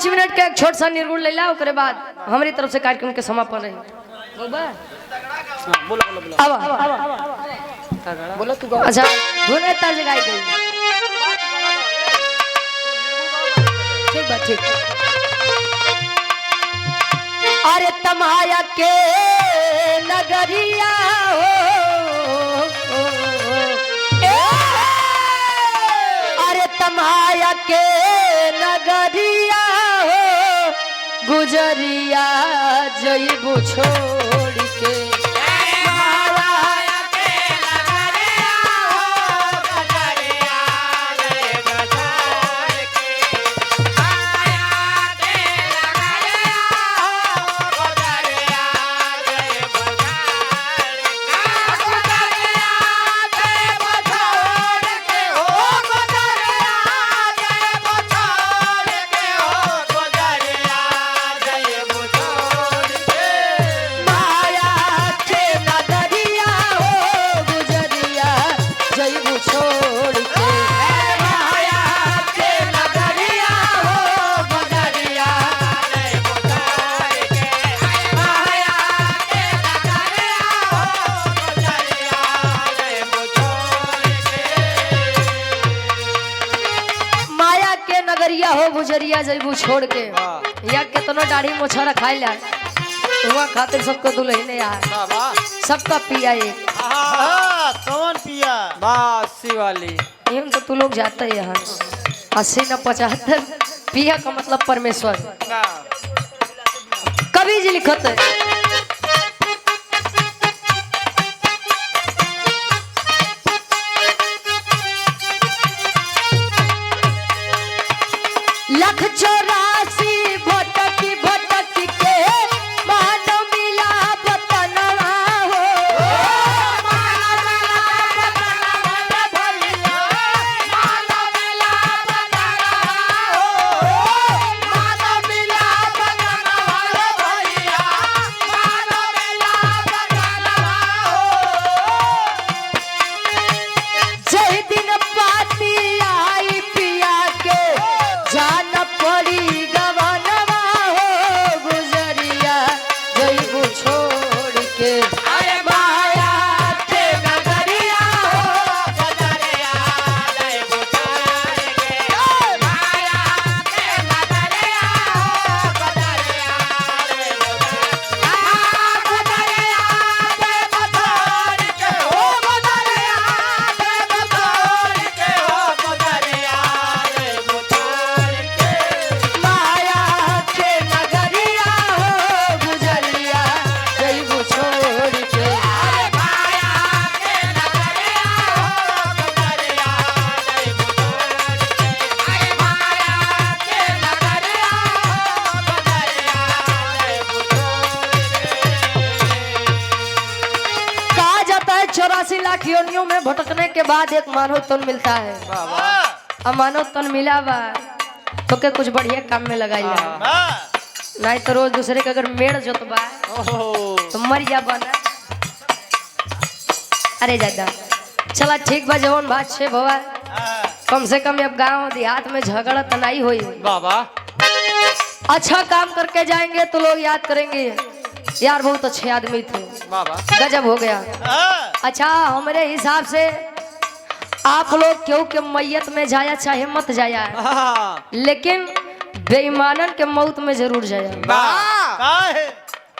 Minute के एक छोट सा निर्गुण ले ला, उसके बाद हमारी तरफ से कार्यक्रम के समापन रही। बोला तू गा। अच्छा धुने तर्ज गाई दे। ठीक बा ठीक। अरे तमाया के नगरिया हो, अरे तमाया के नगरिया हो, गुजरिया जइबू छोड़ के। हो गुजरिया जइबू छोड़ के। या कितना दाढ़ी मोछरा खाई ला हुआ खातिर सबको दुल्हने आ सबका पिया एक कौन पिया बासी वाली एम तो तू लोग जाता है यहाँ 80 न 75 पिया का मतलब परमेश्वर। कवि जी लिखत है लख 84 भटकी भटकी के मानो मिला बतनवा हो, मानो मिला बतनवा भैया, मानो मिला बतनवा हो, मानो मिला बतनवा भैया, मानो मिला बतनवा हो। जय दिन पाती आई पिया के जान पड़ी गवनवा हो, गुजरिया जइबू छोड़ के। अरे माया के नगरिया हो, गुजरिया जइबू छोड़ के। माया के नगरिया हो, गुजरिया जइबू छोड़ के। गुजरिया जइबू छोड़ के हो, गुजरिया जइबू छोड़ के हो, गुजरिया जइबू छोड़ के। माया के नगरिया हो, गुजरिया जइबू छोड़ के। अरे माया के नगरिया हो, गुजरिया जइबू छोड़ के। अरे माया के नगरिया हो, गुजरिया जइबू छोड़ के। कहा जाता है 84 लाख योनियों में भटकने के बाद एक मानव तन मिलता है। अब मानव तन मिला बा तो के कुछ बढ़िया काम में लगाई नहीं तो रोज दूसरे के अगर मेड़ जोतबा तो मर जा बना। अरे दादा चला ठीक बा जवन बात छे भवा कम से कम अब गांव देहात में झगड़ा तो नहीं हुई बाबा। अच्छा काम करके जाएंगे तो लोग याद करेंगे यार बहुत अच्छे आदमी थे बाबा गजब हो गया। अच्छा हमारे हिसाब से आप लोग क्यों के मैयत में जाया चाहे मत जाया लेकिन बेईमानन के मौत में जरूर जाया।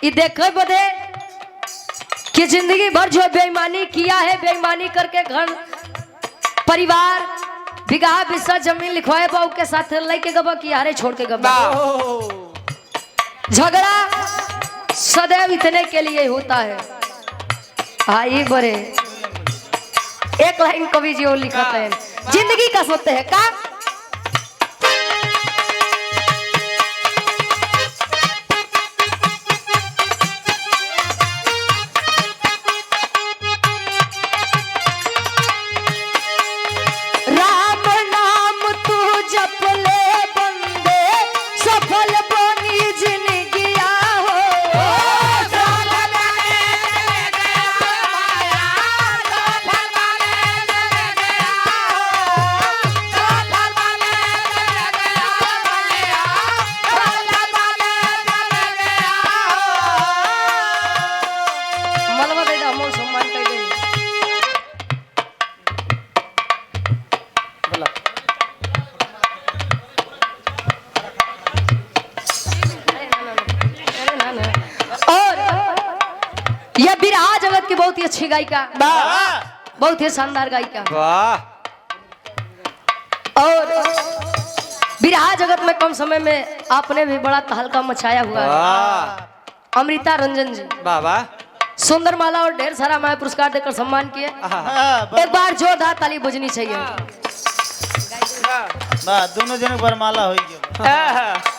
ये देखे बदे कि जिंदगी भर जो बेईमानी किया है बेईमानी करके घर परिवार बिगहा बिस्सा जमीन लिखवाए बाऊ के साथ लेके गबा कि हारे छोड़ के गबा। झगड़ा सदैव इतने के लिए होता है। आई बड़े एक लाइन कवि जी और लिखा है जिंदगी का सत्य है का राम नाम तू जप ले बंदे सफल बनी जिंदगिया हो। सफल बिरहा जगत की बहुत ही अच्छी गायिका, वाह बहुत ही शानदार गायिका। वाह और बिरहा जगत में कम समय में आपने भी बड़ा तहलका मचाया हुआ है। वाह अमृता रंजन जी वाह वाह सुंदर माला और ढेर सारा मैं पुरस्कार देकर सम्मान किए। एक बार जोरदार ताली बजनी चाहिए। वाह दोनों जने बरमाला हो गया।